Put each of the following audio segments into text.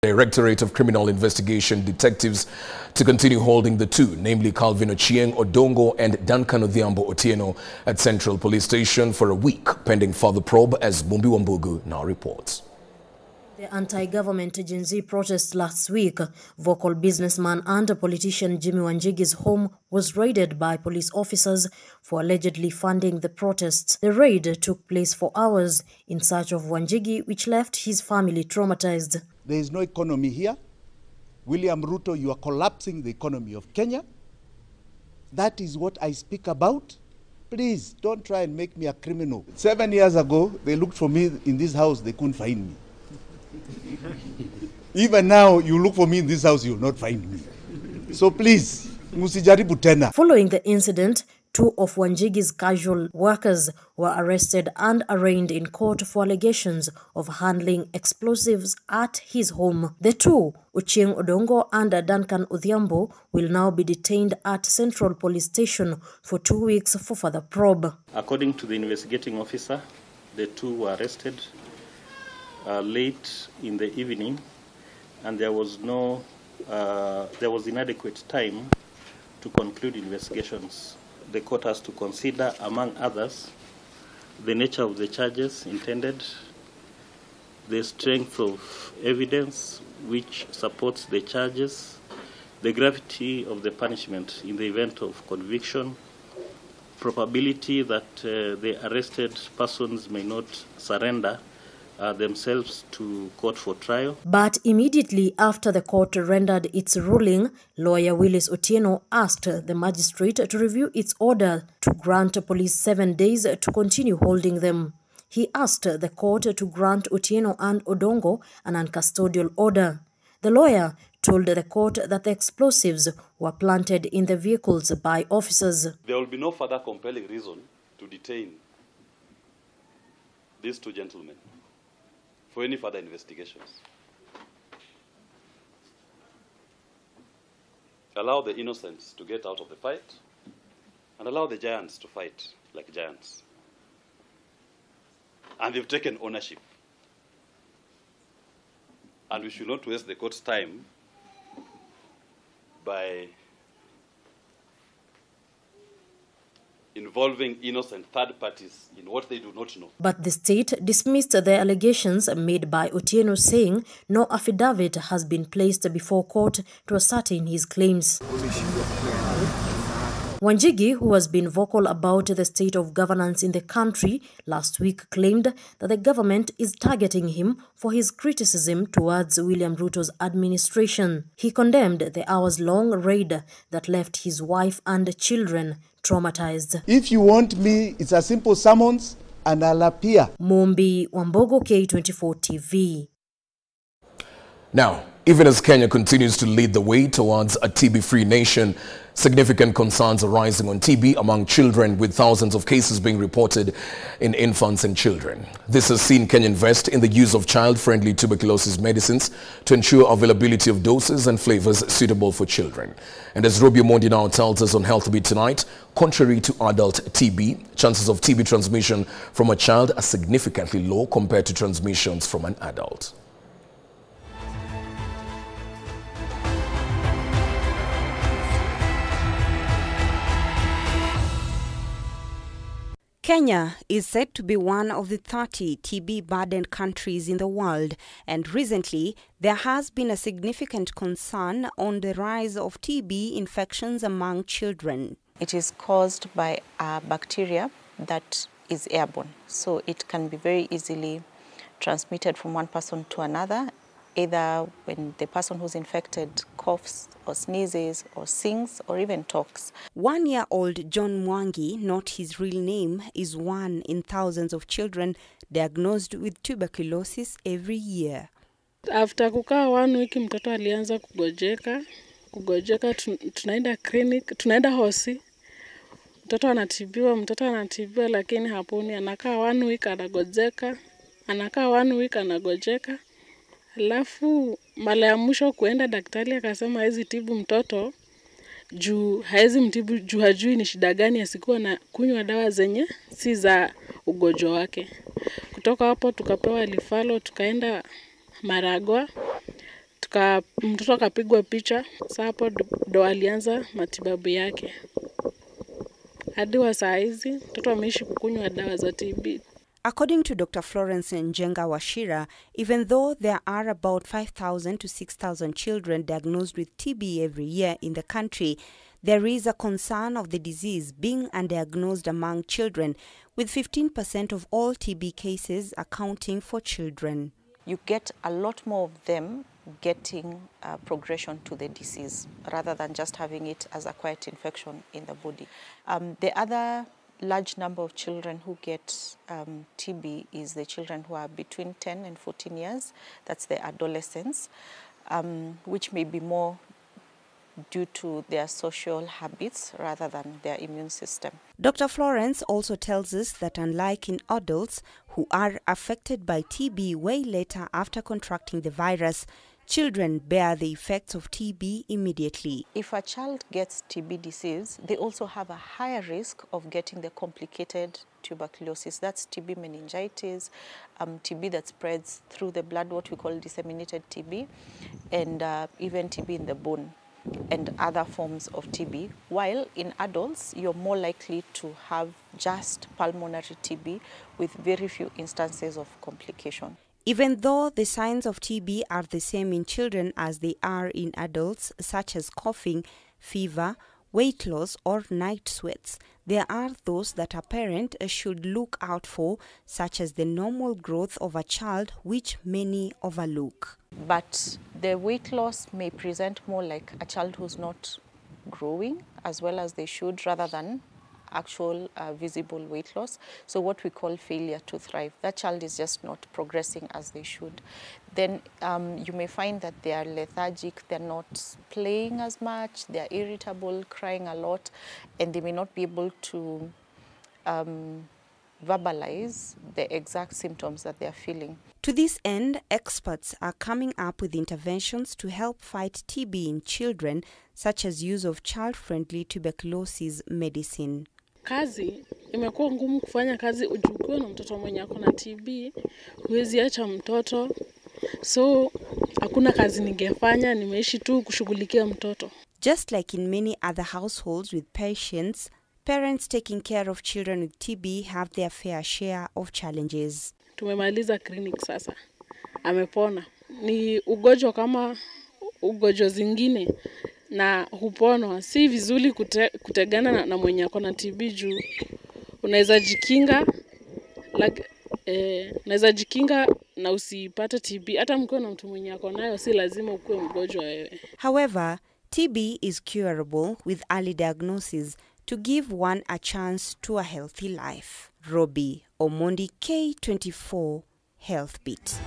Directorate of Criminal Investigation detectives to continue holding the two, namely Calvin Ochieng Odongo and Duncan Odhiambo Otieno at Central Police Station for a week, pending further probe, as Bumbi Wambugu now reports. The anti-government Gen Z protest last week, vocal businessman and politician Jimmy Wanjigi's home was raided by police officers for allegedly funding the protests. The raid took place for hours in search of Wanjigi, which left his family traumatized. There is no economy here. William Ruto, you are collapsing the economy of Kenya. That is what I speak about. Please, don't try and make me a criminal. 7 years ago, they looked for me in this house, they couldn't find me. Even now, you look for me in this house, you will not find me. So please, musijaribu tena. Following the incident, two of Wanjigi's casual workers were arrested and arraigned in court for allegations of handling explosives at his home. The two, Ochieng Odongo and Duncan Odhiambo, will now be detained at Central Police Station for 2 weeks for further probe. According to the investigating officer, the two were arrested late in the evening, and there was inadequate time to conclude investigations. The court has to consider, among others, the nature of the charges intended, the strength of evidence which supports the charges, the gravity of the punishment in the event of conviction, probability that the arrested persons may not surrender themselves to court for trial. But immediately after the court rendered its ruling, lawyer Willis Otieno asked the magistrate to review its order to grant police 7 days to continue holding them. He asked the court to grant Otieno and Odongo an uncustodial order. The lawyer told the court that the explosives were planted in the vehicles by officers. There will be no further compelling reason to detain these two gentlemen for any further investigations. Allow the innocents to get out of the fight and allow the giants to fight like giants. And they've taken ownership. And we should not waste the court's time by involving innocent third parties in what they do not know. But the state dismissed the allegations made by Otieno, saying no affidavit has been placed before court to ascertain his claims. Wanjigi, who has been vocal about the state of governance in the country, last week claimed that the government is targeting him for his criticism towards William Ruto's administration. He condemned the hours-long raid that left his wife and children traumatized. If you want me, it's a simple summons and I'll appear. Bumbi Wambugu, K24 TV. Now, even as Kenya continues to lead the way towards a TB-free nation, significant concerns are rising on TB among children, with thousands of cases being reported in infants and children. This has seen Kenya invest in the use of child-friendly tuberculosis medicines to ensure availability of doses and flavors suitable for children. And as Robbie Mondi now tells us on Health Beat tonight, contrary to adult TB, chances of TB transmission from a child are significantly low compared to transmissions from an adult. Kenya is said to be one of the 30 TB-burdened countries in the world, and recently there has been a significant concern on the rise of TB infections among children. It is caused by a bacteria that is airborne, so it can be very easily transmitted from one person to another, either when the person who's infected coughs or sneezes or sings or even talks. 1-year-old John Mwangi, not his real name, is one in thousands of children diagnosed with tuberculosis every year. After kukaa 1 week mtoto alianza kugojeka, tunaenda clinic, tunaenda hosi. Mtoto anatibiwa lakini haponi, anakaa 1 week anagojeka, anakaa 1 week anagojeka. Alafu mara ya mwisho kuenda daktari akasema hawezi tibu mtoto juu hajui ni shida gani, asikuwa na kunywa dawa zenye si za ugonjwa wake. Kutoka hapo tukapewa lifalo, tukaenda Maragwa, Mtoto akapigwa picha. Sasa hapo ndo alianza matibabu yake. Hadi wa saa hizi mtoto ameishi kukunywa dawa za TB. According to Dr. Florence Njenga Washira, even though there are about 5,000 to 6,000 children diagnosed with TB every year in the country, there is a concern of the disease being undiagnosed among children, with 15% of all TB cases accounting for children. You get a lot more of them getting progression to the disease rather than just having it as a quiet infection in the body. The other large number of children who get TB is the children who are between 10 and 14 years. That's the adolescents, which may be more due to their social habits rather than their immune system. Dr. Florence also tells us that unlike in adults who are affected by TB way later after contracting the virus, children bear the effects of TB immediately. If a child gets TB disease, they also have a higher risk of getting the complicated tuberculosis. That's TB meningitis, TB that spreads through the blood, what we call disseminated TB, and even TB in the bone and other forms of TB. While in adults, you're more likely to have just pulmonary TB with very few instances of complication. Even though the signs of TB are the same in children as they are in adults, such as coughing, fever, weight loss, or night sweats, there are those that a parent should look out for, such as the normal growth of a child, which many overlook. But the weight loss may present more like a child who's not growing as well as they should, rather than actual visible weight loss. So what we call failure to thrive. That child is just not progressing as they should. Then you may find that they are lethargic, they're not playing as much, they're irritable, crying a lot, and they may not be able to verbalize the exact symptoms that they're feeling. To this end, experts are coming up with interventions to help fight TB in children, such as use of child-friendly tuberculosis medicine. Kazi imekuwa ngumu kufanya kazi ukiwa na mtoto mwenye ako na TB, huwezi acha mtoto. So hakuna kazi ningefanya, nimeishi tu kushughulikia mtoto. Just like in many other households with patients, parents taking care of children with TB have their fair share of challenges. Tumemaliza clinic sasa. Amepona. Ni ugonjwa kama ugonjwa zingine na huponwa. Si vizuri kutegana na mwenye ako na TB juu. Unaweza jikinga unaweza jikinga na usipate TB. Hata mkiwa na mtu mwenye ako nayo si lazima ukue mgonjwa wewe. However, TB is curable with early diagnosis to give one a chance to a healthy life. Robbie Omondi, K24 Health Beat.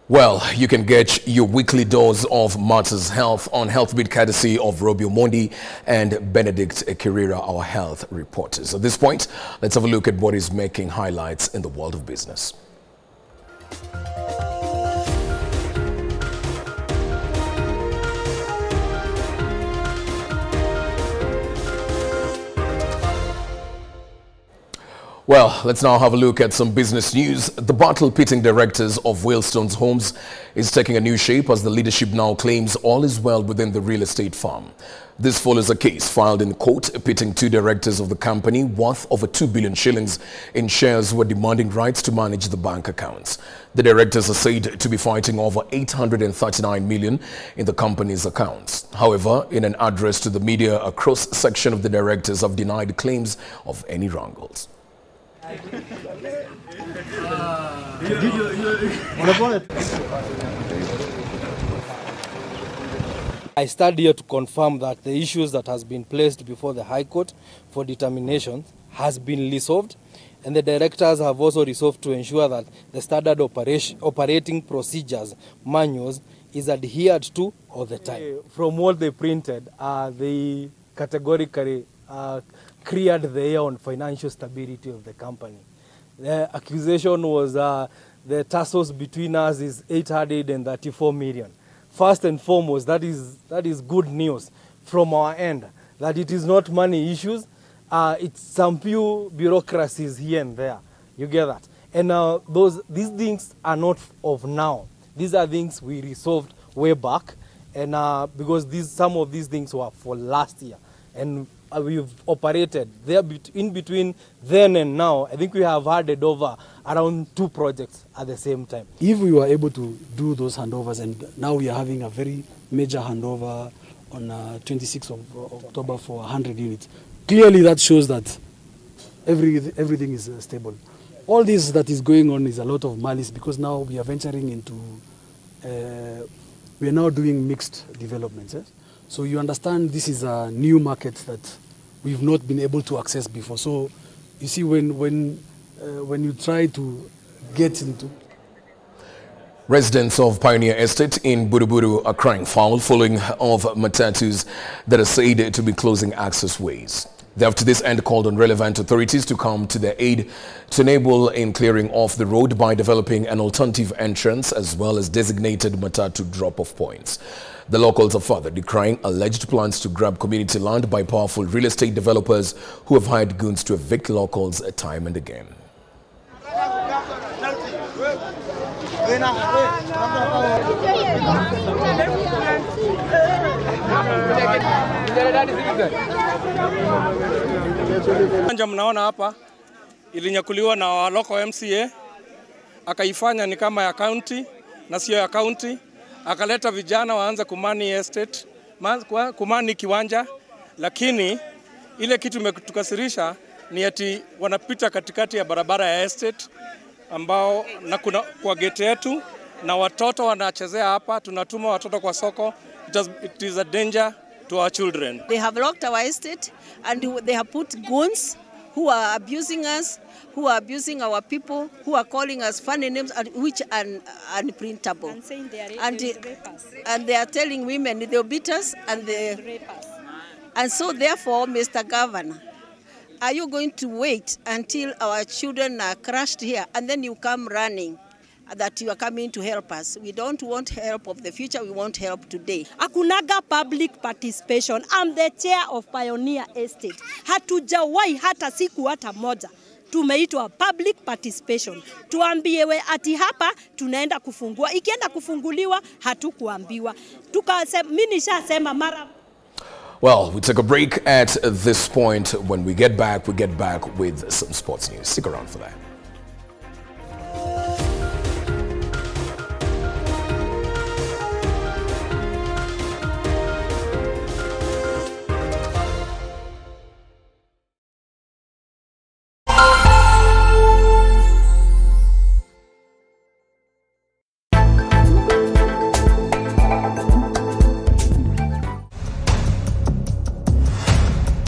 Well, you can get your weekly dose of Matters Health on Healthbeat courtesy of Robbie Omondi and Benedict Kirira, our health reporters. At this point, let's have a look at what is making highlights in the world of business. Well, let's now have a look at some business news. The battle pitting directors of Wheelstones Homes is taking a new shape as the leadership now claims all is well within the real estate firm. This follows a case filed in court pitting two directors of the company worth over 2 billion shillings in shares who are demanding rights to manage the bank accounts. The directors are said to be fighting over 839 million in the company's accounts. However, in an address to the media, a cross-section of the directors have denied claims of any wrangles. I stand here to confirm that the issues that has been placed before the High Court for determination has been resolved, and the directors have also resolved to ensure that the standard operating procedures manuals is adhered to all the time. From what they printed, they categorically cleared the air on financial stability of the company. The accusation was the tussles between us is 834 million. First and foremost, that is good news from our end, that it is not money issues. it's some few bureaucracies here and there. You get that? And these things are not of now. These are things we resolved way back, and because some of these things were for last year, and we've operated there in between then and now. I think we have handed over around 2 projects at the same time. If we were able to do those handovers, and now we are having a very major handover on 26th of October for 100 units, clearly that shows that everything is stable. All this that is going on is a lot of malice, because now we are venturing into, we are now doing mixed developments. Yes? So you understand this is a new market that we've not been able to access before. So you see, when you try to get into... Residents of Pioneer Estate in Buruburu are crying foul following of matatus that are said to be closing access ways. They have to this end called on relevant authorities to come to their aid to enable in clearing off the road by developing an alternative entrance as well as designated matatu drop-off points. The locals are further decrying alleged plans to grab community land by powerful real estate developers who have hired goons to evict locals time and again. Anja mnaona hapa ilinyakuliwa na local MCA, akaifanya ni kama ya county na sio ya county, akaleta vijana waanze kumani estate, kumani kiwanja, lakini ile kitu imetukasirisha ni ati wanapita katikati ya barabara ya estate ambao na kuna kwa gate yetu na watoto wanachezea hapa, tunatuma watoto kwa soko. It is a danger to our children. They have locked our estate and they have put goons who are abusing us, who are abusing our people, who are calling us funny names which are unprintable. And saying they are rapers. And they are telling women they'll beat us and they rapers. And so therefore, Mr. Governor, are you going to wait until our children are crushed here and then you come running that you are coming to help us? We don't want help of the future, we want help today. Akunaga public participation. I'm the chair of Pioneer Estate. Hatujawahi hata siku hata moja tumeitwa public participation. Tuambiewe ati hapa tunaenda kufungua. Ikienda kufunguliwa hatukuambiwa. Mimi nishasema mara. Well, we take a break at this point. When we get back with some sports news. Stick around for that.